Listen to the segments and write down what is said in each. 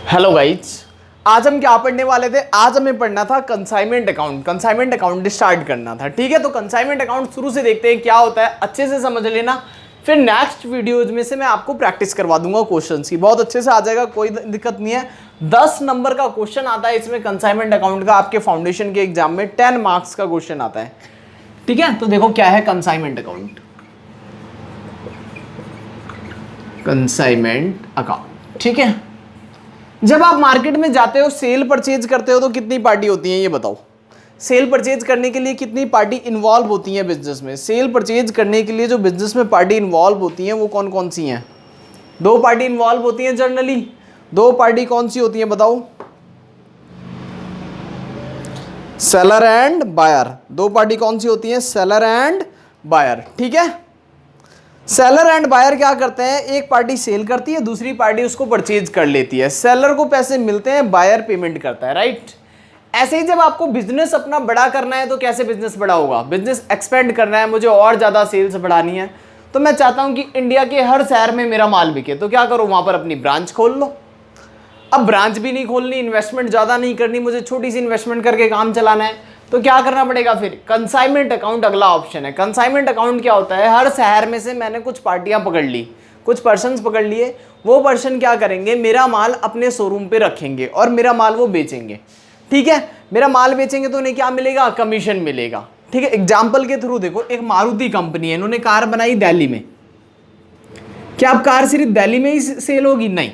Hello guys, आज हम क्या पढ़ने वाले थे। आज हमें पढ़ना था consignment account. Consignment account start करना था, ठीक है। तो कंसाइनमेंट अकाउंट शुरू से देखते हैं क्या होता है, अच्छे से समझ लेना। फिर नेक्स्ट वीडियोज में से मैं आपको प्रैक्टिस करवा दूंगा क्वेश्चंस की, बहुत अच्छे से आ जाएगा, कोई दिक्कत नहीं है। 10 नंबर का क्वेश्चन आता है इसमें कंसाइनमेंट अकाउंट का, आपके फाउंडेशन के एग्जाम में 10 मार्क्स का क्वेश्चन आता है, ठीक है। तो देखो क्या है कंसाइनमेंट अकाउंट। कंसाइनमेंट अकाउंट, ठीक है। जब आप मार्केट में जाते हो, सेल परचेज करते हो, तो कितनी पार्टी होती है ये बताओ। सेल परचेज करने के लिए कितनी पार्टी इन्वॉल्व होती है बिजनेस में। सेल परचेज करने के लिए जो बिजनेस में पार्टी इन्वॉल्व होती हैं वो कौन कौन सी हैं। 2 पार्टी इन्वॉल्व होती हैं जनरली। 2 पार्टी कौन सी होती हैं बताओ। Seller and buyer. 2 पार्टी कौन सी होती हैं, सेलर एंड बायर, ठीक है। सेलर एंड बायर क्या करते हैं, एक पार्टी सेल करती है, दूसरी पार्टी उसको परचेज कर लेती है। सेलर को पैसे मिलते हैं, बायर पेमेंट करता है, राइट। ऐसे ही जब आपको बिजनेस अपना बड़ा करना है तो कैसे बिजनेस बड़ा होगा, बिजनेस एक्सपेंड करना है, मुझे और ज़्यादा सेल्स बढ़ानी है, तो मैं चाहता हूं कि इंडिया के हर शहर में मेरा माल बिके, तो क्या करो, वहां पर अपनी ब्रांच खोल लो। अब ब्रांच भी नहीं खोलनी, इन्वेस्टमेंट ज़्यादा नहीं करनी, मुझे छोटी सी इन्वेस्टमेंट करके काम चलाना है, तो क्या करना पड़ेगा, फिर कंसाइनमेंट अकाउंट अगला ऑप्शन है। कंसाइनमेंट अकाउंट क्या होता है, हर शहर में से मैंने कुछ पार्टियां पकड़ ली, कुछ पर्सन्स पकड़ लिए, वो पर्सन क्या करेंगे, मेरा माल अपने शोरूम पे रखेंगे और मेरा माल वो बेचेंगे, ठीक है। मेरा माल बेचेंगे तो उन्हें क्या मिलेगा, कमीशन मिलेगा, ठीक है। एग्जाम्पल के थ्रू देखो, एक मारुति कंपनी है, इन्होंने कार बनाई दिल्ली में। क्या अब कार सिर्फ दिल्ली में ही सेल होगी, नहीं,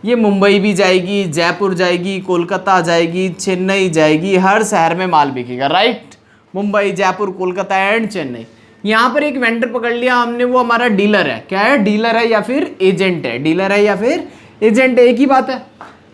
ये मुंबई भी जाएगी, जयपुर जाएगी, कोलकाता जाएगी, चेन्नई जाएगी, हर शहर में माल बिकेगा, राइट। मुंबई, जयपुर, कोलकाता एंड चेन्नई। यहाँ पर एक वेंडर पकड़ लिया हमने, वो हमारा डीलर है। क्या है, डीलर है या फिर एजेंट है, डीलर है या फिर एजेंट है, एक ही बात है।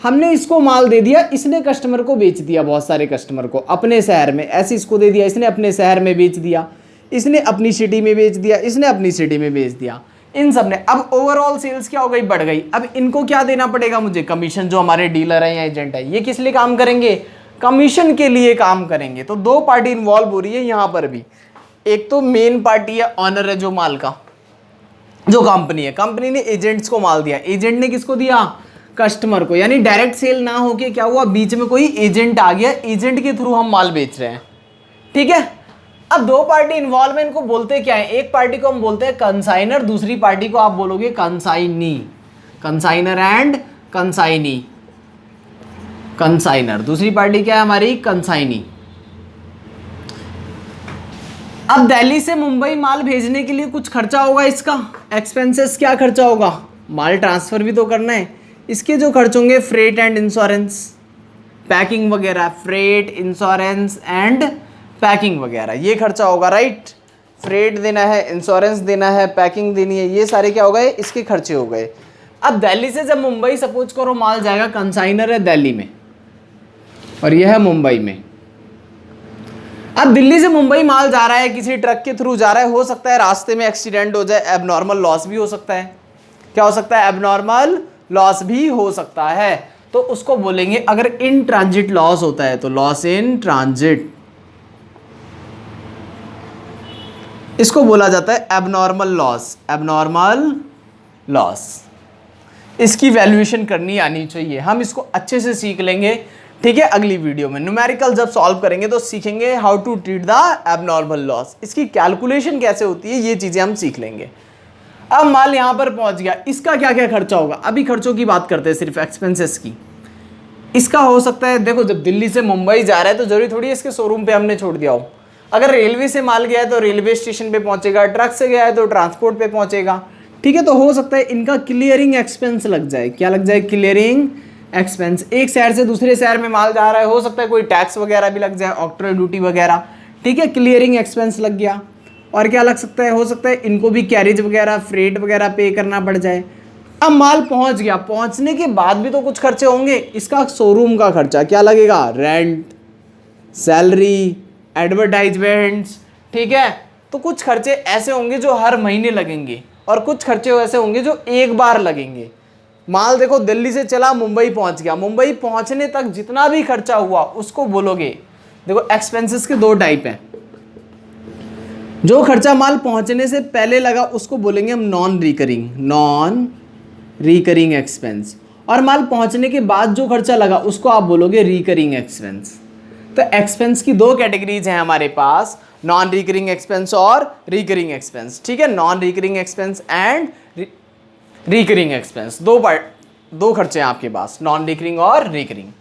हमने इसको माल दे दिया, इसने कस्टमर को बेच दिया, बहुत सारे कस्टमर को अपने शहर में, ऐसे इसको दे दिया, इसने अपने शहर में बेच दिया, इसने अपनी सिटी में बेच दिया, इसने अपनी सिटी में बेच दिया, इन सब ने। अब ओवरऑल सेल्स क्या हो गई, बढ़ गई। अब इनको क्या देना पड़ेगा मुझे, कमीशन। जो हमारे डीलर है या एजेंट है, ये किस लिए काम करेंगे, कमीशन के लिए काम करेंगे। तो 2 पार्टी इन्वॉल्व हो रही है यहाँ पर भी। एक तो मेन पार्टी है, ऑनर है जो माल का, जो कंपनी है, कंपनी ने एजेंट्स को माल दिया, एजेंट ने किसको दिया, कस्टमर को। यानी डायरेक्ट सेल ना होके क्या हुआ, बीच में कोई एजेंट आ गया, एजेंट के थ्रू हम माल बेच रहे हैं, ठीक है। अब 2 पार्टी इन्वॉल्वमेंट को बोलते क्या है, एक पार्टी को हम बोलते हैं कंसाइनर, दूसरी पार्टी को आप बोलोगे consignee. Consignor and consignee. Consignor, दूसरी पार्टी क्या है हमारी, कंसाइनी। अब दिल्ली से मुंबई माल भेजने के लिए कुछ खर्चा होगा, इसका एक्सपेंसेस, क्या खर्चा होगा, माल ट्रांसफर भी तो करना है। इसके जो खर्च होंगे, फ्रेट एंड इंश्योरेंस, पैकिंग वगैरह, फ्रेट, इंश्योरेंस एंड पैकिंग वगैरह, ये खर्चा होगा, राइट। फ्रेट देना है, इंश्योरेंस देना है, पैकिंग देनी है, ये सारे क्या हो गए, इसके खर्चे हो गए। अब दिल्ली से जब मुंबई सपोज करो माल जाएगा, कंसाइनर है दिल्ली में और यह है मुंबई में। अब दिल्ली से मुंबई माल जा रहा है, किसी ट्रक के थ्रू जा रहा है, हो सकता है रास्ते में एक्सीडेंट हो जाए, एबनॉर्मल लॉस भी हो सकता है। क्या हो सकता है, एबनॉर्मल लॉस भी हो सकता है, तो उसको बोलेंगे, अगर इन ट्रांजिट लॉस होता है तो लॉस इन ट्रांजिट, इसको बोला जाता है एबनॉर्मल लॉस। एबनॉर्मल लॉस, इसकी वैल्यूएशन करनी आनी चाहिए, हम इसको अच्छे से सीख लेंगे, ठीक है। अगली वीडियो में न्यूमेरिकल जब सॉल्व करेंगे तो सीखेंगे how to treat the abnormal loss, इसकी कैलकुलेशन कैसे होती है, ये चीजें हम सीख लेंगे। अब माल यहां पर पहुंच गया, इसका क्या क्या खर्चा होगा, अभी खर्चों की बात करते हैं, सिर्फ एक्सपेंसेस की। इसका हो सकता है, देखो जब दिल्ली से मुंबई जा रहा है तो जरूरी थोड़ी है इसके शोरूम पे हमने छोड़ दिया हो। अगर रेलवे से माल गया है तो रेलवे स्टेशन पे पहुंचेगा, ट्रक से गया है तो ट्रांसपोर्ट पे पहुंचेगा, ठीक है। तो हो सकता है इनका क्लियरिंग एक्सपेंस लग जाए, क्या लग जाए, क्लियरिंग एक्सपेंस। एक शहर से दूसरे शहर में माल जा रहा है, हो सकता है कोई टैक्स वगैरह भी लग जाए, ऑक्ट्रॉय ड्यूटी वगैरह, ठीक है, क्लियरिंग एक्सपेंस लग गया। और क्या लग सकता है, हो सकता है इनको भी कैरेज वगैरह, फ्रेट वगैरह पे करना पड़ जाए। अब माल पहुंच गया, पहुंचने के बाद भी तो कुछ खर्चे होंगे, इसका शोरूम का खर्चा क्या लगेगा, रेंट, सैलरी, एडवर्टाइजमेंट्स, ठीक है। तो कुछ खर्चे ऐसे होंगे जो हर महीने लगेंगे और कुछ खर्चे ऐसे होंगे जो एक बार लगेंगे। माल देखो दिल्ली से चला, मुंबई पहुंच गया, मुंबई पहुंचने तक जितना भी खर्चा हुआ उसको बोलोगे, देखो एक्सपेंसेस के 2 टाइप हैं। जो खर्चा माल पहुंचने से पहले लगा उसको बोलेंगे हम non recurring, non recurring expense. और माल पहुंचने के बाद जो खर्चा लगा उसको आप बोलोगे रिकरिंग एक्सपेंस। तो एक्सपेंस की दो कैटेगरीज हैं हमारे पास, नॉन रिकरिंग एक्सपेंस और रिकरिंग एक्सपेंस। ठीक है, non recurring expense and recurring expense, दो खर्चे हैं आपके पास, नॉन रिकरिंग और रिकरिंग।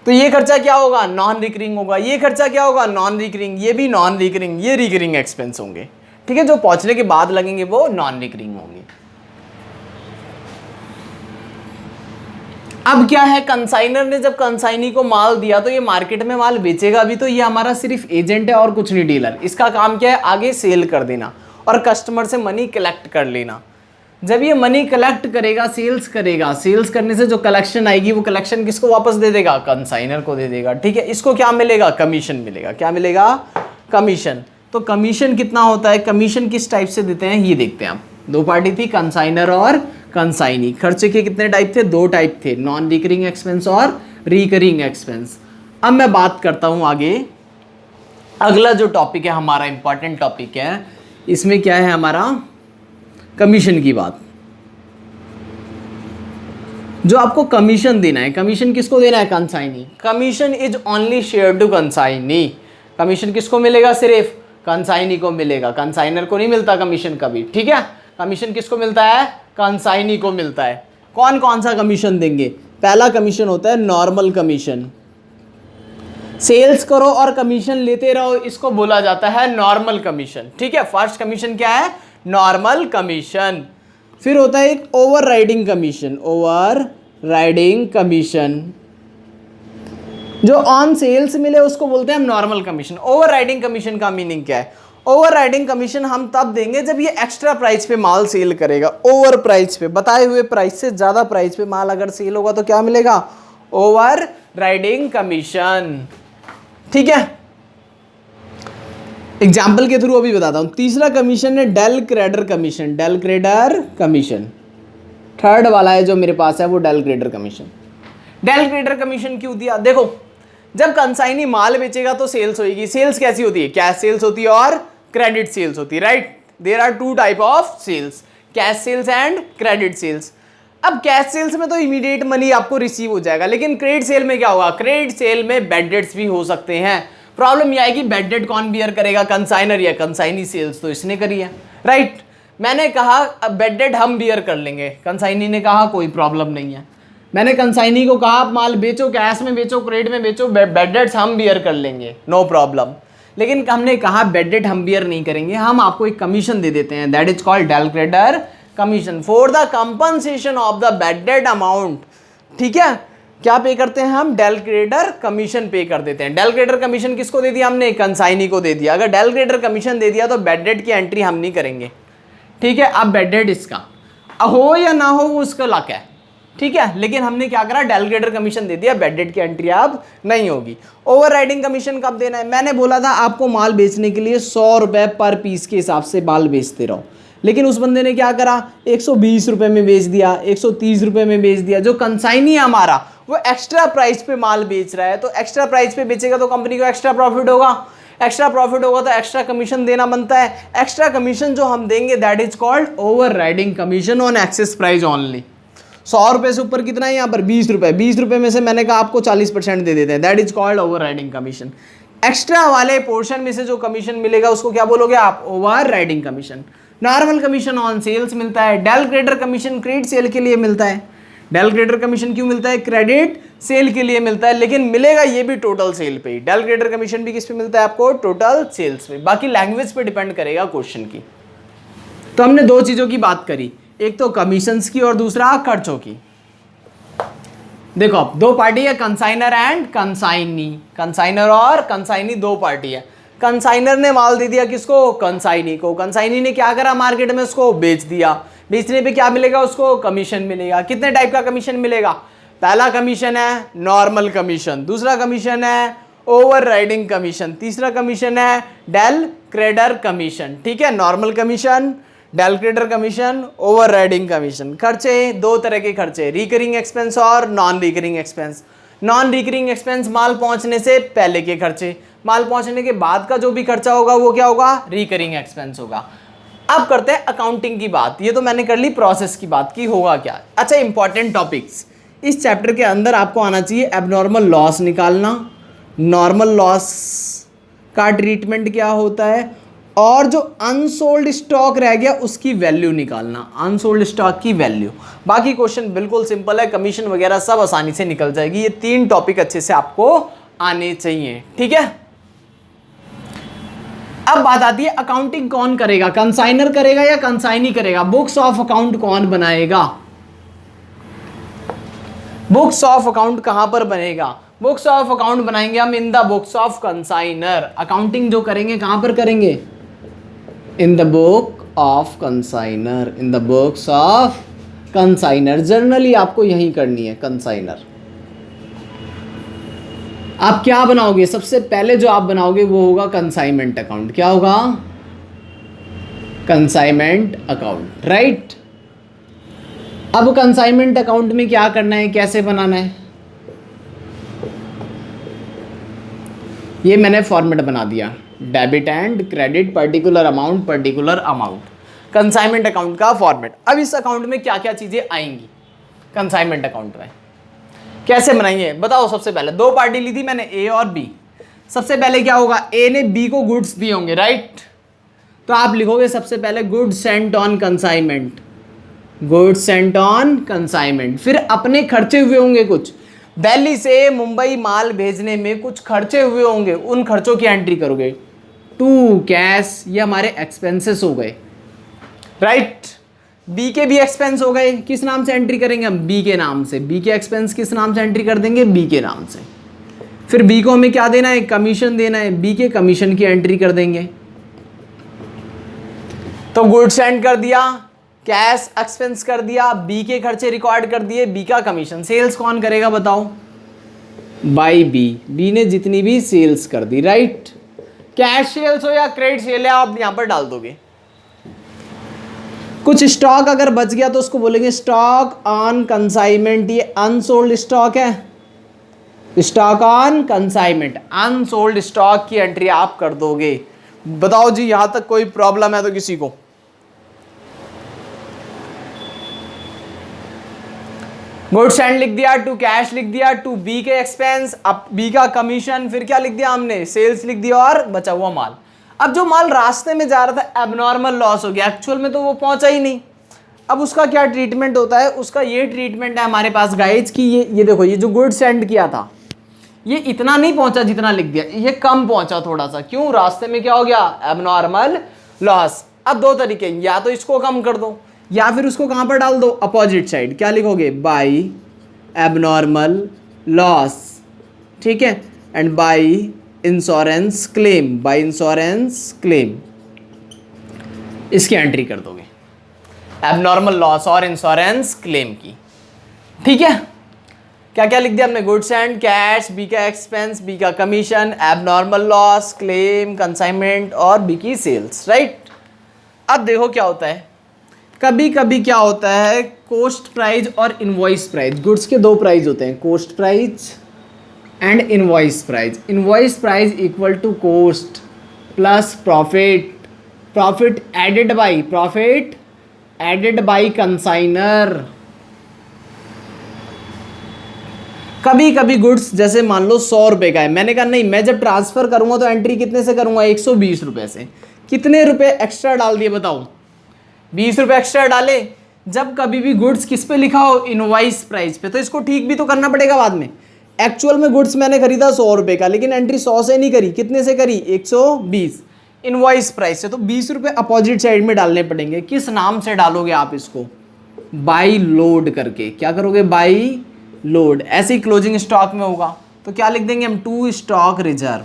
तो ये खर्चा क्या होगा, नॉन रिकरिंग होगा। ये खर्चा क्या होगा, नॉन रिकरिंग। ये भी नॉन रिकरिंग, ये रिकरिंग एक्सपेंस होंगे। ठीक है, जो पहुंचने के बाद लगेंगे वो नॉन रिकरिंग होंगे। अब क्या है, कंसाइनर ने जब कंसाइनी को माल दिया तो ये मार्केट में माल बेचेगा भी, तो ये हमारा सिर्फ एजेंट है और कुछ नहीं डीलर। इसका काम क्या है, आगे सेल कर देना और कस्टमर से मनी कलेक्ट कर लेना। जब ये मनी कलेक्ट करेगा, सेल्स करेगा, सेल्स करने से जो कलेक्शन आएगी वो कलेक्शन किसको वापस दे देगा, कंसाइनर को दे देगा। ठीक है, इसको क्या मिलेगा, कमीशन मिलेगा। क्या मिलेगा, कमीशन। तो कमीशन कितना होता है, कमीशन किस टाइप से देते हैं ये देखते हैं आप। दो पार्टी थी, कंसाइनर और कंसाइनी। खर्चे के कितने टाइप थे, दो टाइप थे, नॉन रिकरिंग एक्सपेंस और रिकरिंग एक्सपेंस। अब मैं बात करता हूं आगे, अगला जो टॉपिक है हमारा इंपॉर्टेंट टॉपिक है, इसमें क्या है हमारा, कमीशन की बात। जो आपको कमीशन देना है, कमीशन किसको देना है, consignee. Commission is only share to consignee. Commission किसको मिलेगा, सिर्फ कंसाइनी को मिलेगा, कंसाइनर को नहीं मिलता कमीशन कभी। ठीक है, कमीशन किसको मिलता है, कंसाइनी को मिलता है। कौन कौन सा कमीशन देंगे, पहला कमीशन होता है नॉर्मल कमीशन। सेल्स करो और कमीशन लेते रहो, इसको बोला जाता है नॉर्मल कमीशन। ठीक है, फर्स्ट कमीशन क्या है, नॉर्मल कमीशन। फिर होता है एक over riding commission, over riding commission. जो ऑन सेल्स मिले उसको बोलते हैं हम normal commission. Over riding commission का मीनिंग क्या है, ओवर राइडिंग कमीशन हम तब देंगे जब ये एक्स्ट्रा प्राइस पे माल सेल करेगा। ओवर प्राइस पे, बताए हुए प्राइस से ज्यादा प्राइस पे माल अगर सेल होगा तो क्या मिलेगा, ओवर राइडिंग कमीशन। ठीक है, एग्जाम्पल के थ्रू अभी बताता हूं। तीसरा कमीशन है del credere commission, del credere commission. Third वाला है जो मेरे पास है वो del credere commission. Del credere commission क्यों दिया, देखो जब कंसाइनी माल बेचेगा तो सेल्स होगी। सेल्स कैसी होती है, कैश सेल्स होती है और क्रेडिट सेल्स होती है, right. There are two type of sales, cash sales and credit sales. अब कैश सेल्स में तो इमीडिएट मनी आपको रिसीव हो जाएगा, लेकिन क्रेडिट सेल में क्या होगा, क्रेडिट सेल में बैड डेट्स भी हो सकते हैं। प्रॉब्लम यह है कि बैड डेट कौन बियर करेगा, कंसाइनर या कंसाइनी। सेल्स तो इसने करी है, राइट। मैंने कहा अब बैड डेट हम बियर कर लेंगे, कंसाइनी ने कहा कोई प्रॉब्लम नहीं है। मैंने कंसाइनी को कहा आप माल बेचो, कैश में बेचो, क्रेडिट में बेचो, बैड डेट्स हम बियर कर लेंगे, नो प्रॉब्लम। लेकिन हमने कहा बैड डेट हम बियर नहीं करेंगे, हम आपको एक कमीशन दे देते हैं, that is called del credere commission for the compensation of the bad debt amount. ठीक है, क्या पे करते हैं हम, डेल क्रेडर कमीशन पे कर देते हैं। डेल क्रेडर कमीशन किसको दे दिया हमने, कंसाइनी को दे दिया। अगर डेल क्रेडर कमीशन दे दिया तो बैड डेट की एंट्री हम नहीं करेंगे। ठीक है, अब बैड डेट इसका हो या ना हो वो उसका लक है। ठीक है, लेकिन हमने क्या करा, डेल क्रेडर कमीशन दे दिया, बैड डेट की एंट्री अब नहीं होगी। ओवर राइडिंग कमीशन कब देना है, मैंने बोला था आपको माल बेचने के लिए 100 रुपए पर पीस के हिसाब से माल बेचते रहो, लेकिन उस बंदे ने क्या करा, 120 रुपए में बेच दिया, 130 रुपए में बेच दिया। जो कंसाइनी है हमारा वो एक्स्ट्रा प्राइस पे माल बेच रहा है, तो एक्स्ट्रा प्राइस पे बेचेगा तो कंपनी को एक्स्ट्रा प्रॉफिट होगा, एक्स्ट्रा प्रॉफिट होगा तो एक्स्ट्रा कमीशन देना बनता है। एक्स्ट्रा कमीशन जो हम देंगे that is called over riding commission on excess price only. 100 रुपए से ऊपर कितना है यहाँ पर, 20 रुपए। 20 रुपए में से मैंने कहा आपको 40% दे देते हैं, that is called over riding commission. Extra वाले पोर्शन में से जो कमीशन मिलेगा उसको क्या बोलोगे आप, over riding commission. Normal commission on sales मिलता है, del credere commission credit sale के लिए मिलता है। डेल क्रेडर कमीशन क्यों मिलता है, क्रेडिट सेल के लिए मिलता है, लेकिन मिलेगा ये भी टोटल सेल पे। डेल क्रेडर कमीशन भी किस पे मिलता है आपको, टोटल सेल्स पे। बाकी लैंग्वेज पे डिपेंड करेगा क्वेश्चन की। तो हमने दो चीजों की बात करी, एक तो कमीशंस की और दूसरा खर्चों की। देखो अब दो पार्टी है, कंसाइनर एंड कंसाइनी। कंसाइनर और कंसाइनी दो पार्टी है। कंसाइनर ने माल दे दिया किसको, कंसाइनी को। कंसाइनी ने क्या करा, मार्केट में उसको बेच दिया। बेचने पे क्या मिलेगा उसको, कमीशन मिलेगा। कितने टाइप का कमीशन मिलेगा, पहला कमीशन है नॉर्मल कमीशन, दूसरा कमीशन है ओवर राइडिंग कमीशन, तीसरा कमीशन है डेल क्रेडर कमीशन। ठीक है, normal commission, del credere commission, over riding commission. खर्चे दो तरह के खर्चे, रिकरिंग एक्सपेंस और non recurring expense. Non recurring expense माल पहुंचने से पहले के खर्चे, माल पहुंचने के बाद का जो भी खर्चा होगा वो क्या होगा, रिकरिंग एक्सपेंस होगा। अब करते हैं अकाउंटिंग की बात। ये तो मैंने कर ली प्रोसेस की बात की होगा क्या। अच्छा, इंपॉर्टेंट टॉपिक्स, इस चैप्टर के अंदर आपको आना चाहिए एबनॉर्मल लॉस निकालना, नॉर्मल लॉस का ट्रीटमेंट क्या होता है, और जो अनसोल्ड स्टॉक रह गया उसकी वैल्यू निकालना, अनसोल्ड स्टॉक की वैल्यू। बाकी क्वेश्चन बिल्कुल सिंपल है, कमीशन वगैरह सब आसानी से निकल जाएगी। ये 3 टॉपिक अच्छे से आपको आने चाहिए, ठीक है। अब बात आती है अकाउंटिंग कौन करेगा, कंसाइनर करेगा या कंसाइनी करेगा, बुक्स ऑफ अकाउंट कौन बनाएगा, बुक्स ऑफ अकाउंट कहां पर बनेगा, बुक्स ऑफ अकाउंट बनाएंगे हम in the books of consignor. Accounting जो करेंगे कहां पर करेंगे, in the book of consignor, in the books of consignor. Generally आपको यही करनी है कंसाइनर। आप क्या बनाओगे, सबसे पहले जो आप बनाओगे वो होगा कंसाइनमेंट अकाउंट। क्या होगा, कंसाइनमेंट अकाउंट, राइट। अब कंसाइनमेंट अकाउंट में क्या करना है, कैसे बनाना है, ये मैंने फॉर्मेट बना दिया, debit and credit, particular amount, particular amount, consignment account का फॉर्मेट। अब इस अकाउंट में क्या क्या चीजें आएंगी, कंसाइनमेंट अकाउंट में कैसे बनाएंगे बताओ। सबसे पहले 2 पार्टी ली थी मैंने, ए और बी। सबसे पहले क्या होगा, ए ने बी को गुड्स दिए होंगे, राइट। तो आप लिखोगे सबसे पहले goods Saint on consignment, goods Saint on consignment. फिर अपने खर्चे हुए होंगे कुछ, दिल्ली से मुंबई माल भेजने में कुछ खर्चे हुए होंगे, उन खर्चों की एंट्री करोगे। टू कैश, ये हमारे एक्सपेंसेस हो गए, राइट। बी के भी एक्सपेंस हो गए, किस नाम से एंट्री करेंगे हम, बी के नाम से। बी के एक्सपेंस किस नाम से एंट्री कर देंगे, बी के नाम से। फिर बी को हमें क्या देना है, कमीशन देना है, बी के कमीशन की एंट्री कर देंगे। तो गुड्स सेंड कर दिया, कैश एक्सपेंस कर दिया, बी के खर्चे रिकॉर्ड कर दिए, बी का कमीशन। सेल्स कौन करेगा बताओ, बाई बी, बी ने जितनी भी सेल्स कर दी, राइट। कैश सेल्स हो या क्रेडिट सेल है आप यहां पर डाल दोगे। कुछ स्टॉक अगर बच गया तो उसको बोलेंगे स्टॉक ऑन कंसाइनमेंट, ये अनसोल्ड स्टॉक है, stock on consignment, unsold stock की एंट्री आप कर दोगे। बताओ जी यहां तक कोई प्रॉब्लम है तो किसी को, गुड्स एंड लिख दिया, टू कैश लिख दिया, टू बी के एक्सपेंस, अब बी का कमीशन, फिर क्या लिख दिया हमने, सेल्स लिख दिया और बचा हुआ माल। अब जो माल रास्ते में जा रहा था एबनॉर्मल लॉस हो गया, एक्चुअल में तो वो पहुंचा ही नहीं। अब उसका क्या ट्रीटमेंट होता है, उसका ये ट्रीटमेंट है हमारे पास गाइज की ये देखो, ये जो गुड्स सेंड किया था ये इतना नहीं पहुंचा जितना लिख दिया, ये कम पहुंचा थोड़ा सा। क्यों, रास्ते में क्या हो गया, एबनॉर्मल लॉस। अब 2 तरीके, या तो इसको कम कर दो या फिर उसको कहां पर डाल दो, अपोजिट साइड। क्या लिखोगे, बाई एबनॉर्मल लॉस, ठीक है, and by insurance claim, by insurance claim, इसकी एंट्री कर दोगे, एबनॉर्मल लॉस और इंश्योरेंस क्लेम की, ठीक है। क्या क्या लिख दिया हमने, गुड्स एंड कैश, बी का एक्सपेंस, बी का commission, abnormal loss, claim, consignment और बी की सेल्स, राइट। अब देखो क्या होता है, कभी कभी क्या होता है, कॉस्ट प्राइस और इनवॉइस प्राइस, गुड्स के 2 प्राइस होते हैं, cost price and invoice price. Invoice price equal to cost plus profit, profit added by consignor. कभी कभी गुड्स जैसे मान लो 100 रुपए का है, मैंने कहा नहीं मैं जब ट्रांसफर करूंगा तो एंट्री कितने से करूंगा, 120 रुपए से। कितने रुपए एक्स्ट्रा डाल दिए बताओ, 20 रुपए एक्स्ट्रा डाले। जब कभी भी गुड्स किस पे लिखा हो, इनवॉइस प्राइस पे, तो इसको ठीक भी तो करना पड़ेगा बाद में। एक्चुअल में गुड्स मैंने खरीदा 100 रुपए का, लेकिन एंट्री 100 से नहीं करी, कितने से करी, 120 इनवॉइस प्राइस से। तो 20 रुपए अपोजिट साइड में डालने पड़ेंगे। किस नाम से डालोगे आप इसको, बाई लोड करके। क्या करोगे, बाई लोड। ऐसे ही क्लोजिंग स्टॉक में होगा तो क्या लिख देंगे हम, to stock reserve,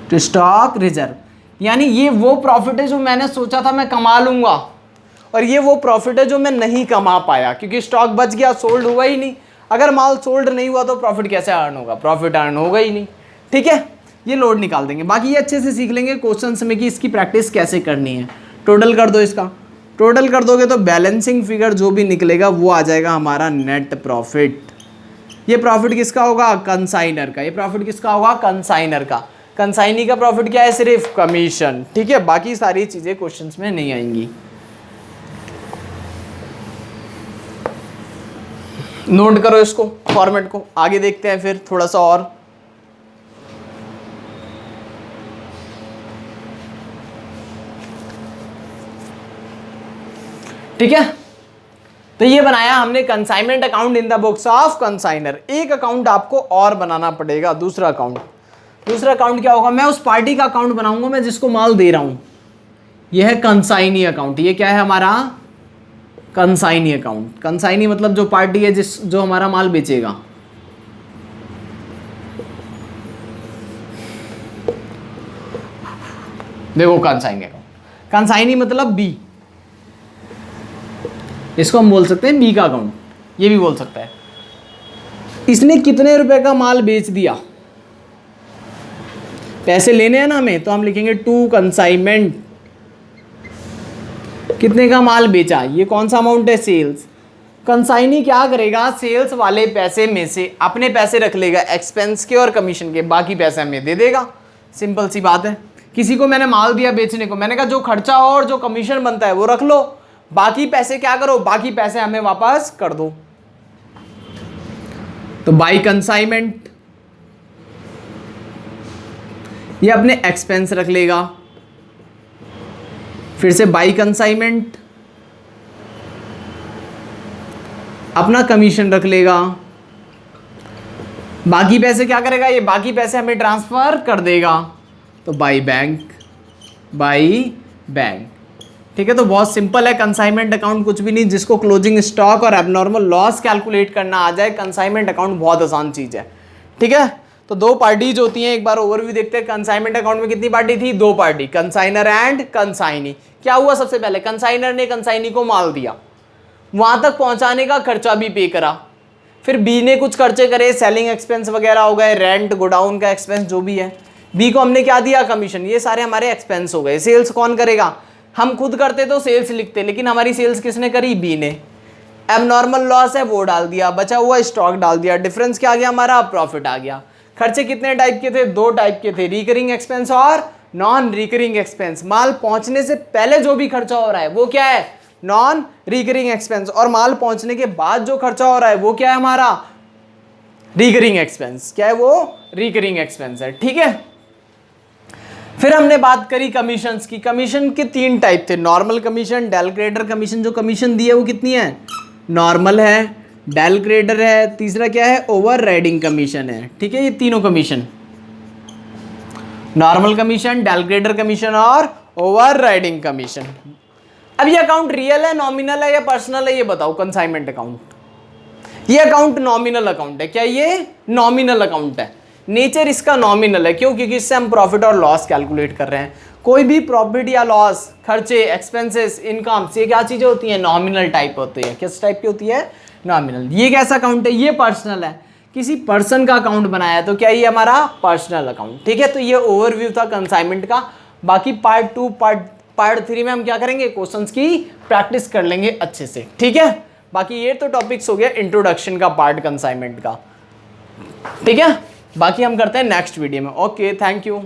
to stock reserve. यानी ये वो प्रॉफिट है जो मैंने सोचा था मैं कमा लूंगा, और ये वो प्रॉफिट है जो मैं नहीं कमा पाया क्योंकि स्टॉक बच गया, सोल्ड हुआ ही नहीं। अगर माल सोल्ड नहीं हुआ तो प्रॉफिट कैसे अर्न होगा, प्रॉफिट अर्न होगा ही नहीं, ठीक है। ये लोड निकाल देंगे। बाकी ये अच्छे से सीख लेंगे क्वेश्चंस में कि इसकी प्रैक्टिस कैसे करनी है। टोटल कर दो, इसका टोटल कर दोगे तो बैलेंसिंग फिगर जो भी निकलेगा वो आ जाएगा हमारा नेट प्रॉफिट। ये प्रॉफिट किसका होगा, कंसाइनर का। ये प्रॉफिट किसका होगा, कंसाइनर का। कंसाइनी का प्रॉफिट क्या है, सिर्फ कमीशन, ठीक है। बाकी सारी चीजें क्वेश्चंस में नहीं आएंगी। नोट करो इसको, फॉर्मेट को, आगे देखते हैं फिर थोड़ा सा और। ठीक है, तो ये बनाया हमने consignment account in the books of consignor. एक अकाउंट आपको और बनाना पड़ेगा, दूसरा अकाउंट। दूसरा अकाउंट क्या होगा, मैं उस पार्टी का अकाउंट बनाऊंगा मैं जिसको माल दे रहा हूं। यह है कंसाइनी अकाउंट। ये क्या है हमारा, कंसाइनी अकाउंट। कंसाइनी मतलब जो पार्टी है जो हमारा माल बेचेगा। देखो कंसाइनी अकाउंट, कंसाइनी मतलब बी, इसको हम बोल सकते हैं बी का अकाउंट, ये भी बोल सकता है। इसने कितने रुपए का माल बेच दिया, पैसे लेने हैं ना हमें, तो हम लिखेंगे टू कंसाइनमेंट, कितने का माल बेचा, ये कौन सा अमाउंट है, सेल्स। कंसाइनी क्या करेगा, सेल्स वाले पैसे में से अपने पैसे रख लेगा एक्सपेंस के और कमीशन के, बाकी पैसे हमें दे देगा। सिंपल सी बात है। किसी को मैंने माल दिया बेचने को, मैंने कहा जो खर्चा और जो कमीशन बनता है वो रख लो, बाकी पैसे क्या करो, बाकी पैसे हमें वापस कर दो। तो बाई कंसाइनमेंट ये अपने एक्सपेंस रख लेगा, फिर से बाई कंसाइनमेंट अपना कमीशन रख लेगा, बाकी पैसे क्या करेगा, ये बाकी पैसे हमें ट्रांसफर कर देगा। तो बाई बैंक, बाई बैंक। ठीक है, तो बहुत सिंपल है कंसाइनमेंट अकाउंट, कुछ भी नहीं। जिसको क्लोजिंग स्टॉक और एबनॉर्मल लॉस कैलकुलेट करना आ जाए, कंसाइनमेंट अकाउंट बहुत आसान चीज है। ठीक है, तो दो पार्टीज होती हैं, एक बार ओवरव्यू देखते हैं। कंसाइनमेंट अकाउंट में कितनी पार्टी थी, दो पार्टी, कंसाइनर एंड कंसाइनी। क्या हुआ, सबसे पहले कंसाइनर ने कंसाइनी को माल दिया, वहां तक पहुंचाने का खर्चा भी पे करा, फिर बी ने कुछ खर्चे करे, सेलिंग एक्सपेंस वगैरह हो गए, रेंट, गोडाउन का एक्सपेंस जो भी है। बी को हमने क्या दिया, कमीशन, ये सारे हमारे एक्सपेंस हो गए। सेल्स कौन करेगा, हम खुद करते तो सेल्स लिखते, लेकिन हमारी सेल्स किसने करी, बी ने। एबनॉर्मल लॉस है वो डाल दिया, बचा हुआ स्टॉक डाल दिया, डिफरेंस क्या आ गया हमारा, प्रॉफिट आ गया। खर्चे कितने टाइप के थे, दो टाइप के थे, रिकरिंग एक्सपेंस और नॉन रिकरिंग एक्सपेंस। माल पहुंचने से पहले जो भी खर्चा हो रहा है वो क्या है, नॉन रिकरिंग एक्सपेंस, और माल पहुंचने के बाद जो खर्चा हो रहा है वो क्या है हमारा, रिकरिंग एक्सपेंस। क्या है वो, रिकरिंग एक्सपेंस है। ठीक है, फिर हमने बात करी कमीशंस की। कमीशन के तीन टाइप थे, normal commission, del credere commission. जो कमीशन दी है वो कितनी है, नॉर्मल है, डेल क्रेडिटर है, तीसरा क्या है, ओवर राइडिंग कमीशन है। ठीक है, ये तीनों commission, normal commission, del credere commission और ओवर राइडिंग कमीशन। अब ये अकाउंट रियल है, नॉमिनल है या पर्सनल है, ये बताओ। कंसाइनमेंट अकाउंट, ये अकाउंट नॉमिनल अकाउंट है। क्या ये नॉमिनल अकाउंट है, नेचर इसका नॉमिनल है। क्यों, क्योंकि इससे हम प्रॉफिट और लॉस कैलकुलेट कर रहे हैं। कोई भी प्रॉफिट या लॉस, खर्चे, एक्सपेंसेस, इनकम, ये क्या चीजें होती हैं, नॉमिनल टाइप होती है। किस टाइप की होती है, नॉमिनल। ये कैसा अकाउंट है, ये पर्सनल है, किसी पर्सन का अकाउंट बनाया, तो क्या ये हमारा पर्सनल अकाउंट। ठीक है, तो ये ओवरव्यू था कंसाइनमेंट का। बाकी पार्ट 2 पार्ट 3 में हम क्या करेंगे, क्वेश्चंस की प्रैक्टिस कर लेंगे अच्छे से। ठीक है, बाकी ये तो टॉपिक्स हो गया इंट्रोडक्शन का पार्ट कंसाइनमेंट का। ठीक है, बाकी हम करते हैं नेक्स्ट वीडियो में। Okay, thank you.